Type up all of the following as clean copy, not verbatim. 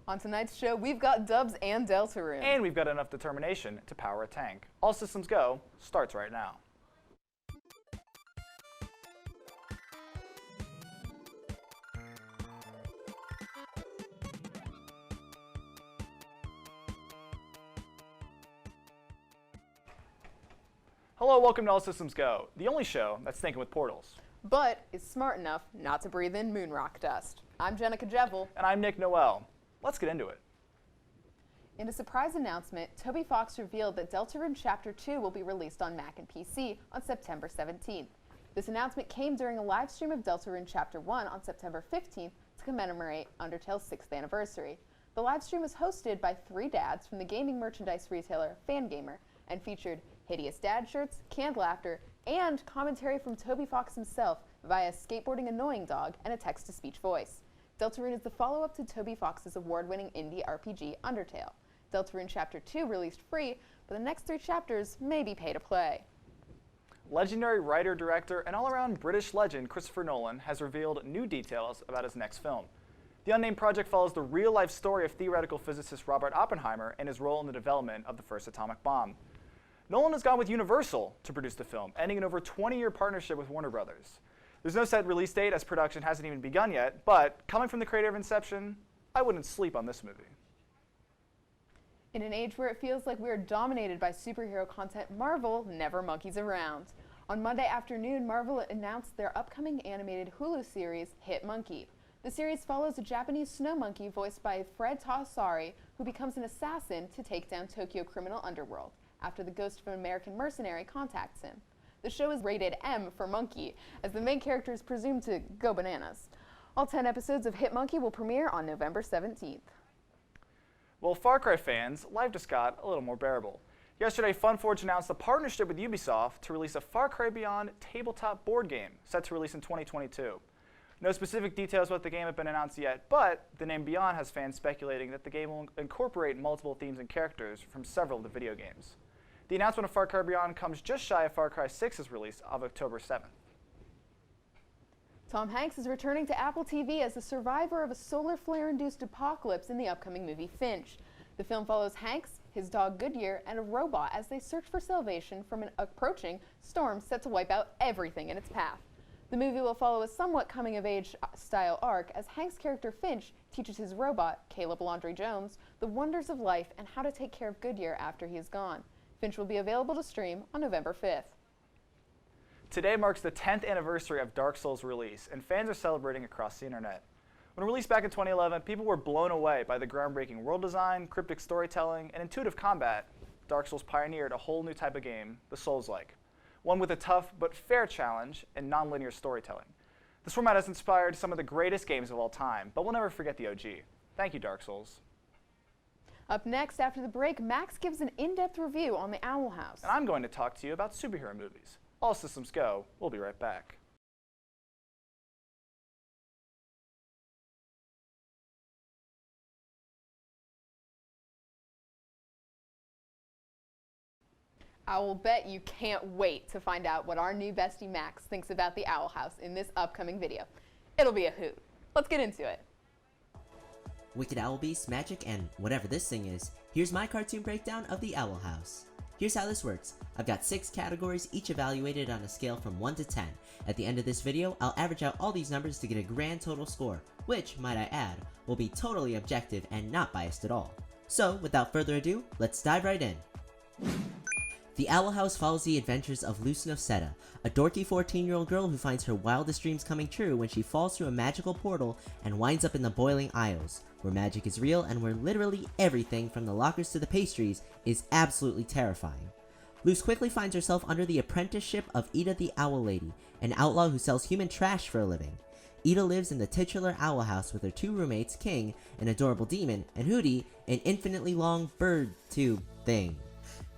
On tonight's show, we've got Dubs and Deltarune. And we've got enough determination to power a tank. All Systems Go starts right now. Hello, welcome to All Systems Go, the only show that's thinking with portals. But is smart enough not to breathe in moon rock dust. I'm Jenica Jevel. And I'm Nick Noel. Let's get into it. In a surprise announcement, Toby Fox revealed that Deltarune Chapter 2 will be released on Mac and PC on September 17th. This announcement came during a live stream of Deltarune Chapter 1 on September 15th to commemorate Undertale's 6th anniversary. The live stream was hosted by 3 dads from the gaming merchandise retailer Fangamer and featured hideous dad shirts, canned laughter, and commentary from Toby Fox himself via skateboarding annoying dog and a text-to-speech voice. Deltarune is the follow-up to Toby Fox's award-winning indie RPG Undertale. Deltarune Chapter 2 released free, but the next 3 chapters may be pay-to-play. Legendary writer, director, and all-around British legend Christopher Nolan has revealed new details about his next film. The unnamed project follows the real-life story of theoretical physicist Robert Oppenheimer and his role in the development of the first atomic bomb. Nolan has gone with Universal to produce the film, ending an over 20-year partnership with Warner Brothers. There's no set release date as production hasn't even begun yet, but coming from the creator of Inception, I wouldn't sleep on this movie. In an age where it feels like we are dominated by superhero content, Marvel never monkeys around. On Monday afternoon, Marvel announced their upcoming animated Hulu series, Hit Monkey. The series follows a Japanese snow monkey voiced by Fred Tassari, who becomes an assassin to take down Tokyo criminal underworld after the ghost of an American mercenary contacts him. The show is rated M for monkey, as the main character is presumed to go bananas. All 10 episodes of Hit Monkey will premiere on November 17th. Well, Far Cry fans, life just got a little more bearable. Yesterday, FunForge announced a partnership with Ubisoft to release a Far Cry Beyond tabletop board game set to release in 2022. No specific details about the game have been announced yet, but the name Beyond has fans speculating that the game will incorporate multiple themes and characters from several of the video games. The announcement of Far Cry Beyond comes just shy of Far Cry 6's release of October 7th. Tom Hanks is returning to Apple TV as the survivor of a solar flare-induced apocalypse in the upcoming movie Finch. The film follows Hanks, his dog Goodyear, and a robot as they search for salvation from an approaching storm set to wipe out everything in its path. The movie will follow a somewhat coming-of-age style arc as Hank's character Finch teaches his robot, Caleb Laundrie Jones, the wonders of life and how to take care of Goodyear after he is gone. Finch will be available to stream on November 5th. Today marks the 10th anniversary of Dark Souls' release, and fans are celebrating across the internet. When released back in 2011, people were blown away by the groundbreaking world design, cryptic storytelling, and intuitive combat. Dark Souls pioneered a whole new type of game, the Souls-like, one with a tough but fair challenge and non-linear storytelling. This format has inspired some of the greatest games of all time, but we'll never forget the OG. Thank you, Dark Souls. Up next, after the break, Max gives an in-depth review on the Owl House. And I'm going to talk to you about superhero movies. All Systems Go. We'll be right back. I will bet you can't wait to find out what our new bestie Max thinks about the Owl House in this upcoming video. It'll be a hoot. Let's get into it. Wicked Owl Beast, Magic, and whatever this thing is, here's my cartoon breakdown of the Owl House. Here's how this works. I've got 6 categories, each evaluated on a scale from 1 to 10. At the end of this video, I'll average out all these numbers to get a grand total score, which, might I add, will be totally objective and not biased at all. So, without further ado, let's dive right in. The Owl House follows the adventures of Lucinosetta, a dorky 14-year-old girl who finds her wildest dreams coming true when she falls through a magical portal and winds up in the Boiling Isles, where magic is real and where literally everything from the lockers to the pastries is absolutely terrifying. Luce quickly finds herself under the apprenticeship of Ida the Owl Lady, an outlaw who sells human trash for a living. Ida lives in the titular Owl House with her 2 roommates, King, an adorable demon, and Hootie, an infinitely long bird tube thing.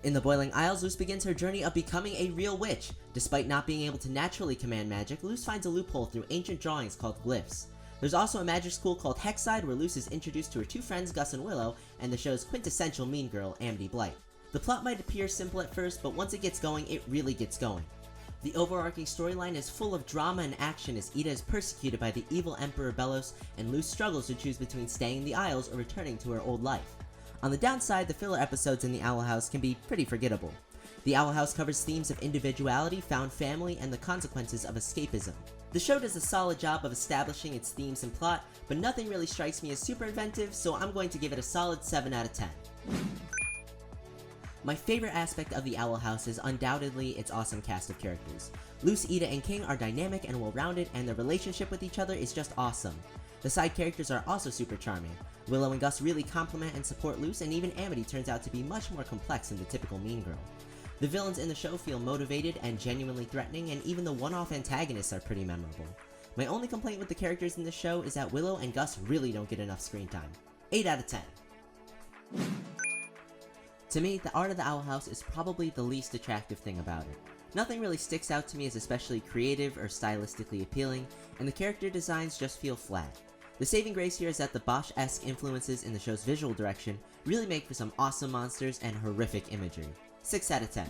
In the Boiling Isles, Luce begins her journey of becoming a real witch. Despite not being able to naturally command magic, Luce finds a loophole through ancient drawings called glyphs. There's also a magic school called Hexside where Luce is introduced to her 2 friends Gus and Willow, and the show's quintessential mean girl, Amity Blight. The plot might appear simple at first, but once it gets going, it really gets going. The overarching storyline is full of drama and action as Ida is persecuted by the evil Emperor Belos, and Luz struggles to choose between staying in the Isles or returning to her old life. On the downside, the filler episodes in the Owl House can be pretty forgettable. The Owl House covers themes of individuality, found family, and the consequences of escapism. The show does a solid job of establishing its themes and plot, but nothing really strikes me as super inventive, so I'm going to give it a solid 7 out of 10. My favorite aspect of the Owl House is undoubtedly its awesome cast of characters. Luz, Ida, and King are dynamic and well-rounded, and their relationship with each other is just awesome. The side characters are also super charming. Willow and Gus really complement and support Luz, and even Amity turns out to be much more complex than the typical mean girl. The villains in the show feel motivated and genuinely threatening, and even the one-off antagonists are pretty memorable. My only complaint with the characters in the show is that Willow and Gus really don't get enough screen time. 8 out of 10. To me, the art of the Owl House is probably the least attractive thing about it. Nothing really sticks out to me as especially creative or stylistically appealing, and the character designs just feel flat. The saving grace here is that the Bosch-esque influences in the show's visual direction really make for some awesome monsters and horrific imagery. 6 out of 10.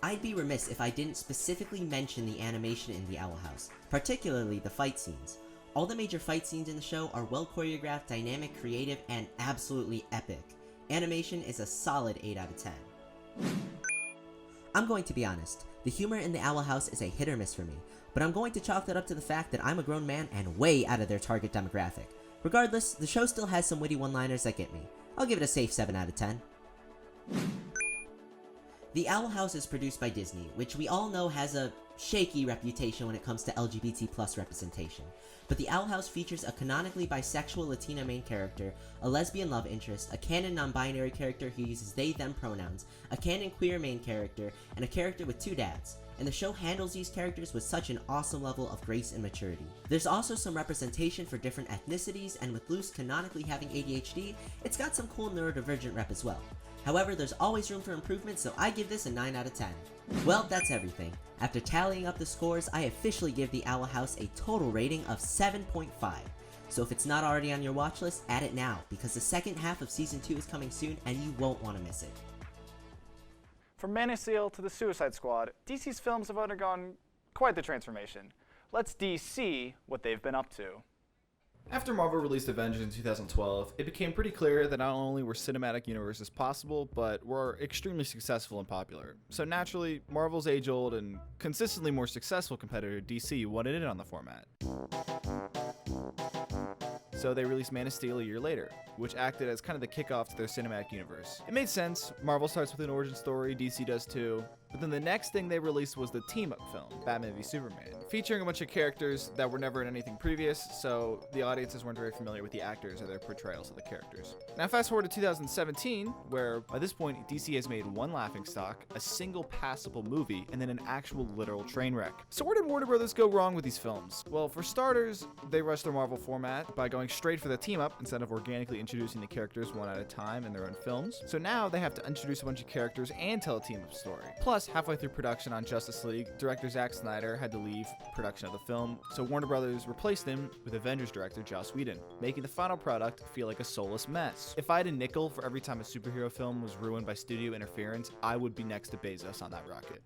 I'd be remiss if I didn't specifically mention the animation in the Owl House, particularly the fight scenes. All the major fight scenes in the show are well choreographed, dynamic, creative, and absolutely epic. Animation is a solid 8 out of 10. I'm going to be honest, the humor in the Owl House is a hit or miss for me, but I'm going to chalk that up to the fact that I'm a grown man and way out of their target demographic. Regardless, the show still has some witty one-liners that get me. I'll give it a safe 7 out of 10. The Owl House is produced by Disney, which we all know has a shaky reputation when it comes to LGBT+ representation. But the Owl House features a canonically bisexual Latina main character, a lesbian love interest, a canon non-binary character who uses they/them pronouns, a canon queer main character, and a character with 2 dads. And the show handles these characters with such an awesome level of grace and maturity. There's also some representation for different ethnicities, and with Luz canonically having ADHD, it's got some cool neurodivergent rep as well. However, there's always room for improvement, so I give this a 9 out of 10. Well, that's everything. After tallying up the scores, I officially give the Owl House a total rating of 7.5. So if it's not already on your watch list, add it now, because the second half of Season 2 is coming soon and you won't want to miss it. From Man of Steel to the Suicide Squad, DC's films have undergone quite the transformation. Let's see what they've been up to. After Marvel released Avengers in 2012, it became pretty clear that not only were cinematic universes possible, but were extremely successful and popular. So naturally, Marvel's age-old and consistently more successful competitor DC wanted in on the format. So they released Man of Steel a year later, which acted as kind of the kickoff to their cinematic universe. It made sense. Marvel starts with an origin story, DC does too. But then the next thing they released was the team-up film, Batman v Superman, featuring a bunch of characters that were never in anything previous, so the audiences weren't very familiar with the actors or their portrayals of the characters. Now fast forward to 2017, where by this point DC has made one laughingstock, a single passable movie, and then an actual literal train wreck. So where did Warner Brothers go wrong with these films? Well, for starters, they rushed their Marvel format by going straight for the team-up instead of organically introducing the characters one at a time in their own films. So now they have to introduce a bunch of characters and tell a team-up story. Plus, halfway through production on Justice League, director Zack Snyder had to leave production of the film, so Warner Brothers replaced him with Avengers director Joss Whedon, making the final product feel like a soulless mess. If I had a nickel for every time a superhero film was ruined by studio interference, I would be next to Bezos on that rocket.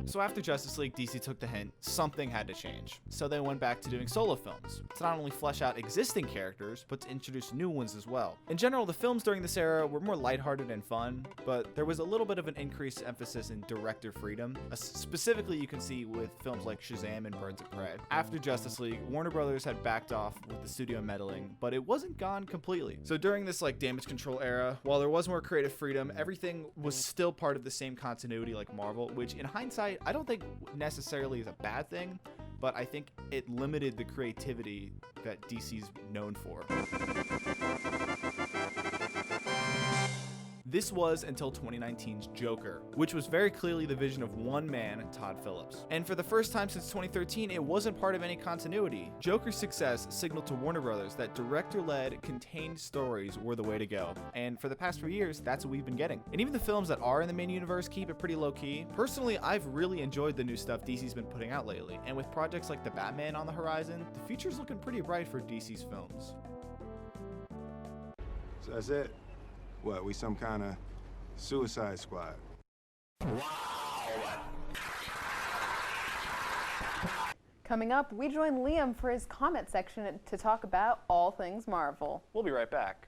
So after Justice League, DC took the hint, something had to change. So they went back to doing solo films, to not only flesh out existing characters, but to introduce new ones as well. In general, the films during this era were more lighthearted and fun, but there was a little bit of an increased emphasis in director freedom, specifically you can see with films like Shazam and Birds of Prey. After Justice League, Warner Brothers had backed off with the studio meddling, but it wasn't gone completely. So during this damage control era, while there was more creative freedom, everything was still part of the same continuity like Marvel, which in hindsight, I don't think necessarily is a bad thing, but I think it limited the creativity that DC's known for. This was until 2019's Joker, which was very clearly the vision of one man, Todd Phillips. And for the first time since 2013, it wasn't part of any continuity. Joker's success signaled to Warner Brothers that director-led, contained stories were the way to go. And for the past few years, that's what we've been getting. And even the films that are in the main universe keep it pretty low-key. Personally, I've really enjoyed the new stuff DC's been putting out lately. And with projects like The Batman on the horizon, the future's looking pretty bright for DC's films. So that's it? What, we some kind of Suicide Squad. Coming up, we join Liam for his comment section to talk about all things Marvel. We'll be right back.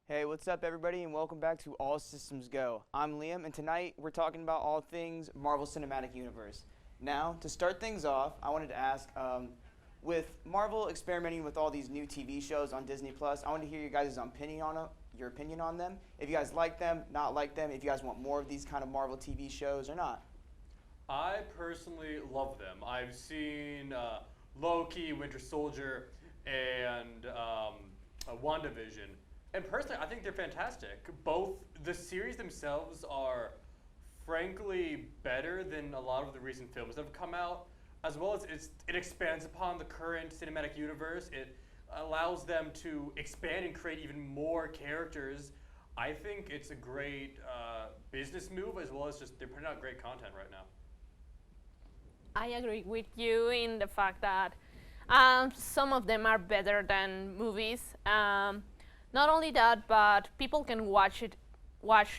Hey, what's up everybody, and welcome back to All Systems Go. I'm Liam, and tonight we're talking about all things Marvel Cinematic Universe. Now, to start things off, I wanted to ask, with Marvel experimenting with all these new TV shows on Disney+, I want to hear your guys' opinion on them. If you guys like them, not like them, if you guys want more of these kind of Marvel TV shows or not. I personally love them. I've seen Loki, Winter Soldier, and WandaVision. And personally, I think they're fantastic. Both the series themselves are frankly better than a lot of the recent films that have come out, as well as it expands upon the current cinematic universe. It allows them to expand and create even more characters. I think it's a great business move, as well as just they're putting out great content right now. I agree with you in the fact that some of them are better than movies. Not only that, but people can watch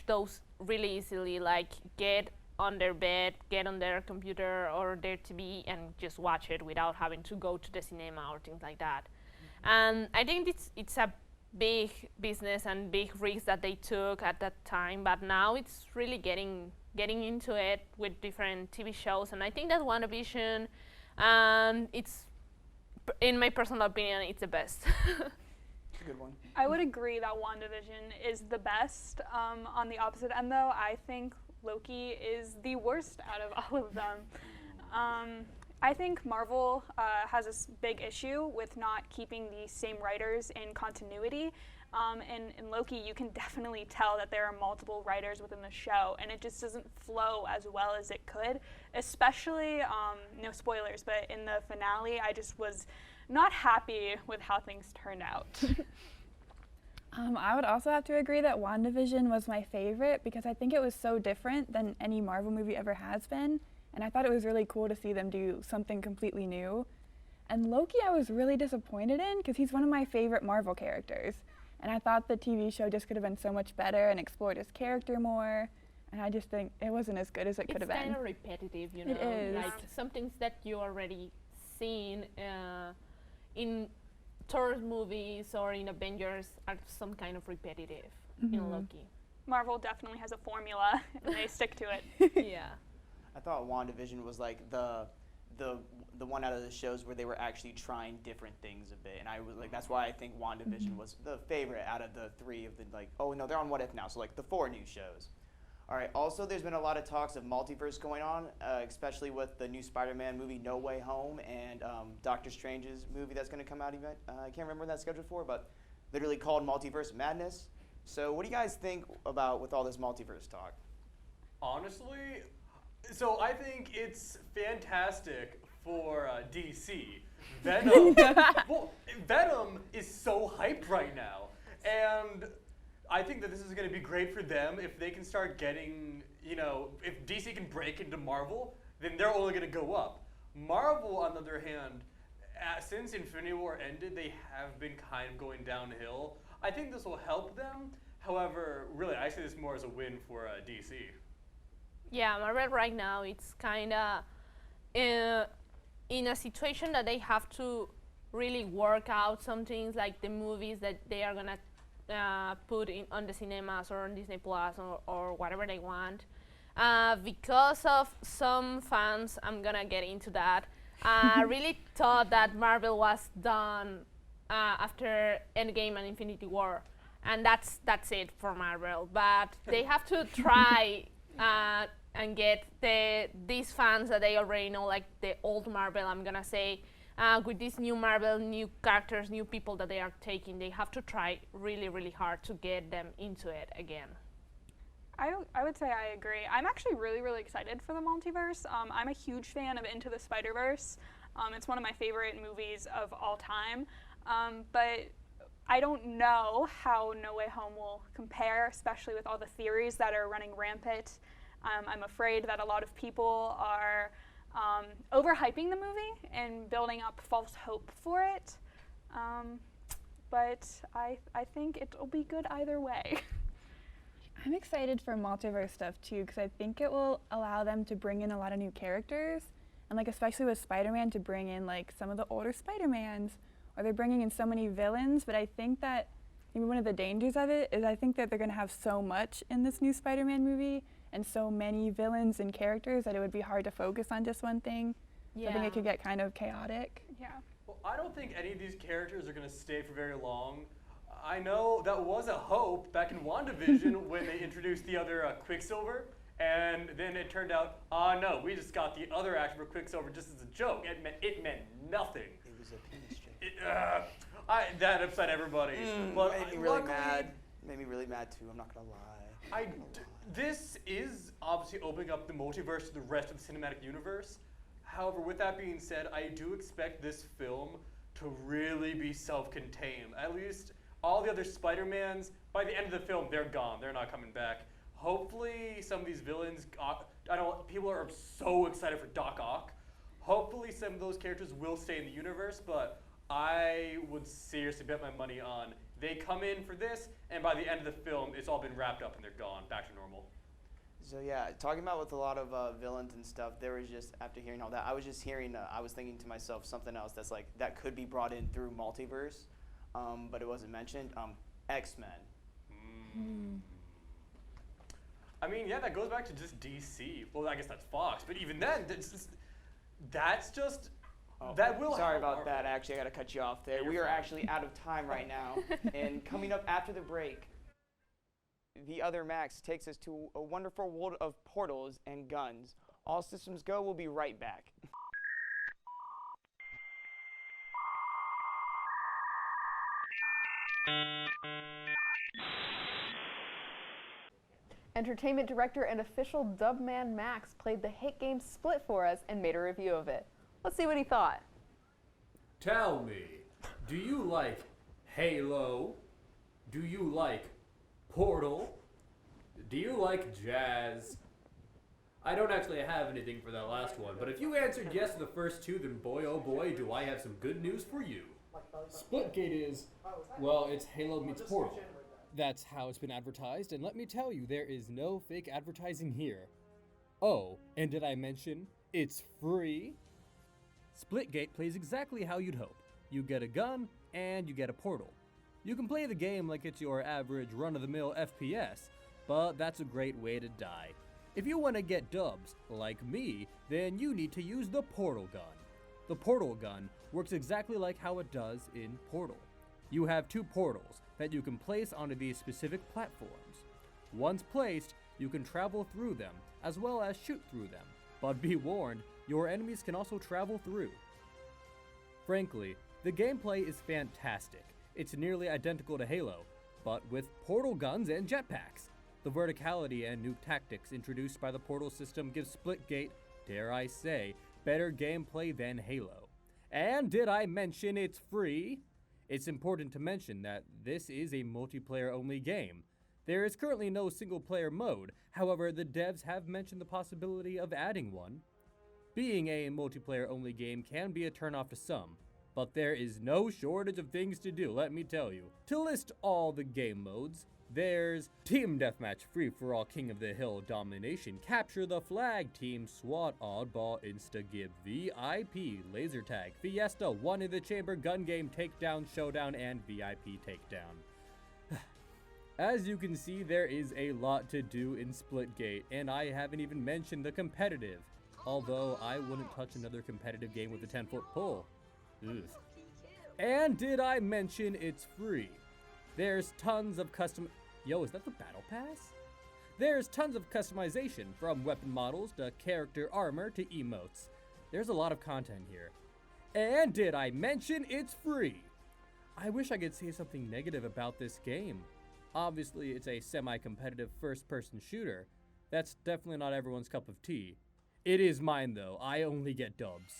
those really easily, like get on their bed, get on their computer or their TV and just watch it without having to go to the cinema or things like that. And I think it's a big business and big risk that they took at that time, but now it's really getting into it with different TV shows. And I think that WandaVision, it's, in my personal opinion, it's the best. It's a good one. I would agree that WandaVision is the best. On the opposite end, though, I think Loki is the worst out of all of them. I think Marvel has this big issue with not keeping the same writers in continuity. In Loki, you can definitely tell that there are multiple writers within the show, and it just doesn't flow as well as it could, especially, no spoilers, but in the finale, I just was not happy with how things turned out. I would also have to agree that WandaVision was my favorite because I think it was so different than any Marvel movie ever has been, and I thought it was really cool to see them do something completely new. And Loki I was really disappointed in because he's one of my favorite Marvel characters, and I thought the TV show just could have been so much better and explored his character more, and I just think it wasn't as good as it could have been. It's kind of repetitive, you know, It is. like some things that you already seen in Thor movies or in Avengers are some kind of repetitive in Loki. Marvel definitely has a formula, and they stick to it. Yeah. I thought WandaVision was like the one out of the shows where they were actually trying different things a bit, and I was like, that's why I think WandaVision was the favorite out of the three of the, like, oh no, they're on What If now, so like the 4 new shows. All right, also there's been a lot of talks of multiverse going on, especially with the new Spider-Man movie No Way Home and Doctor Strange's movie that's going to come out I can't remember when that's scheduled for, but literally called Multiverse Madness. So what do you guys think about with all this multiverse talk? Honestly, so I think it's fantastic for DC. Venom, well, Venom is so hyped right now, and I think that this is going to be great for them if they can start getting, you know, if DC can break into Marvel, then they're only going to go up. Marvel, on the other hand, since Infinity War ended, they have been kind of going downhill. I think this will help them. However, really, I see this more as a win for DC. Yeah, Marvel right now, it's kind of in a situation that they have to really work out some things, like the movies that they are going to put on the cinemas or on Disney Plus or whatever they want. Because of some fans, I'm gonna get into that, really thought that Marvel was done after Endgame and Infinity War, and that's it for Marvel. But they have to try and get these fans that they already know, like the old Marvel, I'm gonna say, with this new Marvel, new characters, new people that they are taking, they have to try really, really hard to get them into it again. I would say I agree. I'm actually really, really excited for the multiverse. I'm a huge fan of Into the Spider-Verse. It's one of my favorite movies of all time. But I don't know how No Way Home will compare, especially with all the theories that are running rampant. I'm afraid that a lot of people are overhyping the movie and building up false hope for it. But I think it'll be good either way. I'm excited for multiverse stuff too, because I think it will allow them to bring in a lot of new characters, and like especially with Spider-Man to bring in like some of the older Spider-Mans, or they're bringing in so many villains. But I think that maybe one of the dangers of it is I think that they're going to have so much in this new Spider-Man movie and so many villains and characters that it would be hard to focus on just one thing. So I think it could get kind of chaotic. Yeah. Well, I don't think any of these characters are going to stay for very long. I know that was a hope back in WandaVision when they introduced the other Quicksilver, and then it turned out, no, we just got the other actor for Quicksilver just as a joke. It meant nothing. It was a penis joke. That upset everybody. But made me really mad. Made me really mad too. I'm not gonna lie. This is obviously opening up the multiverse to the rest of the cinematic universe. However, with that being said, I do expect this film to really be self-contained. At least all the other Spider-Mans, by the end of the film, they're gone. They're not coming back. Hopefully, some of these villains, I know people are so excited for Doc Ock. Hopefully, some of those characters will stay in the universe, but I would seriously bet my money on they come in for this, and by the end of the film, it's all been wrapped up and they're gone, back to normal. So yeah, talking about with a lot of villains and stuff, there was just, after hearing all that, I was just hearing, I was thinking to myself something else that's like, that could be brought in through multiverse, but it wasn't mentioned, X-Men. I mean, yeah, that goes back to just DC. Well, I guess that's Fox, but even then, that's just that will Sorry help about our- that, actually, I gotta cut you off there. Yeah, you're We are fine. actually out of time right now, and coming up after the break, the other Max takes us to a wonderful world of portals and guns. All systems go, we'll be right back. Entertainment director and official dubman Max played the hit game Split for us and made a review of it. Let's see what he thought. Tell me, do you like Halo? Do you like Portal? Do you like jazz? I don't actually have anything for that last one, but if you answered yes to the first two, then boy oh boy do I have some good news for you. Splitgate is, well, it's Halo meets Portal. That's how it's been advertised, and let me tell you, there is no fake advertising here. Oh, and did I mention it's free? Splitgate plays exactly how you'd hope. You get a gun, and you get a portal. You can play the game like it's your average run-of-the-mill FPS, but that's a great way to die. If you want to get dubs, like me, then you need to use the portal gun. The portal gun works exactly like how it does in Portal. You have two portals that you can place onto these specific platforms. Once placed, you can travel through them, as well as shoot through them. But be warned, your enemies can also travel through. Frankly, the gameplay is fantastic. It's nearly identical to Halo, but with portal guns and jetpacks. The verticality and new tactics introduced by the portal system give Splitgate, dare I say, better gameplay than Halo. And did I mention it's free? It's important to mention that this is a multiplayer-only game. There is currently no single-player mode, however, the devs have mentioned the possibility of adding one. Being a multiplayer-only game can be a turnoff to some, but there is no shortage of things to do, let me tell you. To list all the game modes, there's Team Deathmatch, Free-for-all, King of the Hill, Domination, Capture the Flag, Team SWAT, Oddball, Insta-Give, VIP, Laser Tag, Fiesta, One in the Chamber, Gun Game, Takedown, Showdown, and VIP Takedown. As you can see, there is a lot to do in Splitgate, and I haven't even mentioned the competitive. Although, I wouldn't touch another competitive game with a 10-foot pole. Ugh. And did I mention it's free? There's tons of Yo, is that the Battle Pass? There's tons of customization, from weapon models to character armor to emotes. There's a lot of content here. And did I mention it's free? I wish I could say something negative about this game. Obviously, it's a semi-competitive first-person shooter. That's definitely not everyone's cup of tea. It is mine, though. I only get dubs.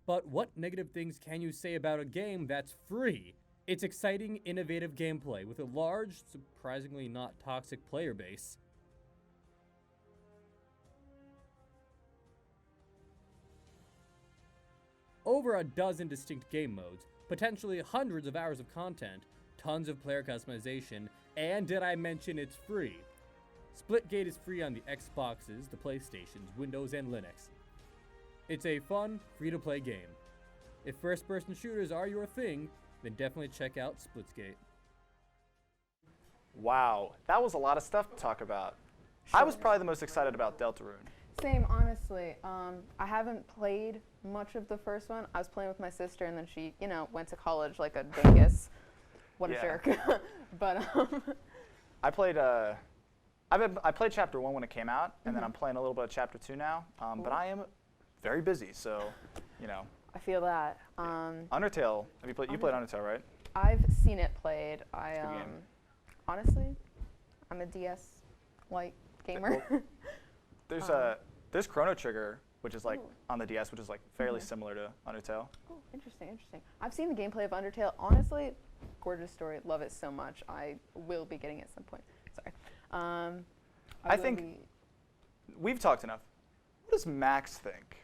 But what negative things can you say about a game that's free? It's exciting, innovative gameplay with a large, surprisingly not toxic player base. over a dozen distinct game modes, potentially hundreds of hours of content, tons of player customization, and did I mention it's free? Splitgate is free on the Xboxes, the PlayStations, Windows, and Linux. It's a fun, free-to-play game. If first-person shooters are your thing, then definitely check out Splitgate. Wow, that was a lot of stuff to talk about. I was probably the most excited about Deltarune. Same, honestly. I haven't played much of the first one. I was playing with my sister, and then she, went to college like a dingus. What a jerk. But I played I played Chapter 1 when it came out, and then I'm playing a little bit of Chapter 2 now. But I am very busy, so I feel that. Undertale. Have you played? You played Undertale, right? I've seen it played. Good game. Honestly, I'm a DS-like gamer. There's Chrono Trigger, which is like on the DS, which is like fairly similar to Undertale. Oh, interesting. I've seen the gameplay of Undertale. Honestly, gorgeous story. Love it so much. I will be getting it at some point. Sorry. I think we've talked enough. What does Max think?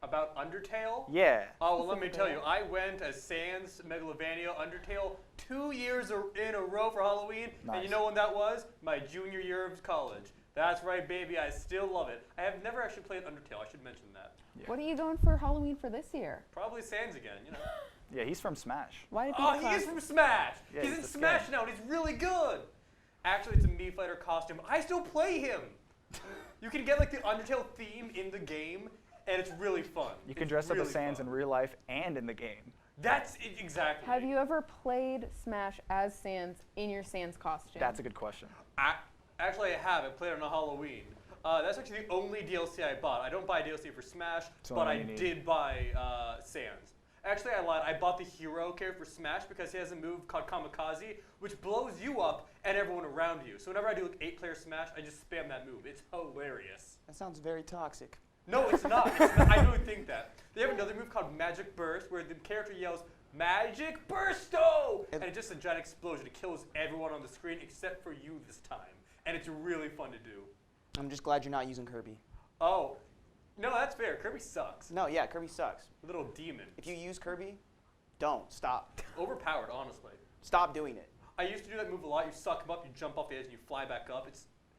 About Undertale? Yeah. Oh, well, let me tell you, I went as Sans Megalovania Undertale 2 years in a row for Halloween, and you know when that was? My junior year of college. That's right, baby, I still love it. I have never actually played Undertale, I should mention that. Yeah. What are you going for Halloween for this year? Probably Sans again, Yeah, he's from Smash. Why did he is from Smash! Yeah, he's in the Smash skin. now, and he's really good! Actually, it's a Mii Fighter costume. I still play him! You can get like the Undertale theme in the game, and it's really fun. You can dress up as Sans in real life and in the game. That's it, exactly. Have you ever played Smash as Sans in your Sans costume? That's a good question. Actually, I have. I played it on Halloween. That's actually the only DLC I bought. I don't buy DLC for Smash, but I did buy Sans. Actually, I lied. I bought the hero character for Smash because he has a move called Kamikaze, which blows you up and everyone around you. So whenever I do like 8-player Smash, I just spam that move. It's hilarious. That sounds very toxic. No, it's not. I really think that. They have another move called Magic Burst, where the character yells, "Magic Bursto!" And it's just a giant explosion. It kills everyone on the screen except for you this time. And it's really fun to do. I'm just glad you're not using Kirby. Oh. No, that's fair. Kirby sucks. No, yeah, Kirby sucks. Little demon. If you use Kirby, don't. Stop. Overpowered, honestly. Stop doing it. I used to do that move a lot. You suck him up, you jump off the edge, and you fly back up.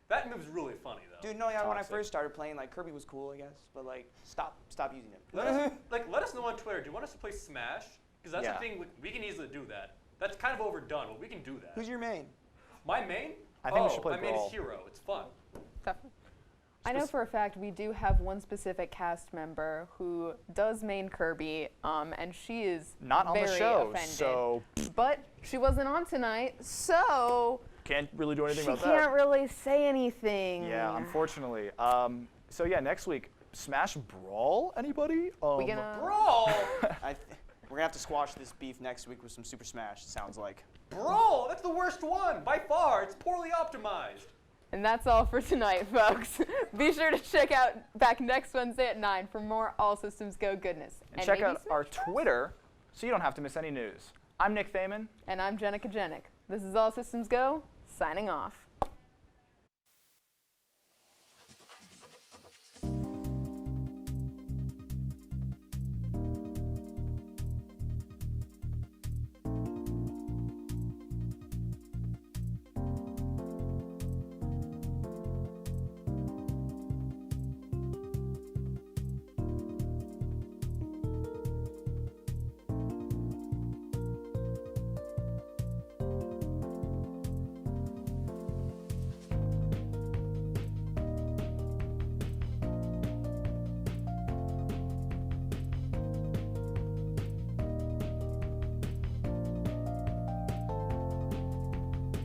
That move's really funny, though. Dude, no, yeah, when I first started playing, like, Kirby was cool, I guess. But, like, stop using it. Let us know on Twitter. Do you want us to play Smash? Because that's the thing, we can easily do that. That's kind of overdone, but we can do that. Who's your main? My main? I think we should play my main Brawl. is Hero. It's fun. Definitely. I know for a fact we do have one specific cast member who does main Kirby, and she is not on very the show, offended. so. But she wasn't on tonight, so Can't really do anything about that. she can't really say anything. Yeah, unfortunately. So yeah, next week, Smash Brawl. Anybody? We gonna Brawl. We're gonna have to squash this beef next week with some Super Smash. It sounds like. Brawl. That's the worst one by far. It's poorly optimized. And that's all for tonight, folks. Be sure to check out back next Wednesday at 9 for more All Systems Go goodness. And check out our Twitter so you don't have to miss any news. I'm Nick Thaman. And I'm Jenica Jenick. This is All Systems Go, signing off.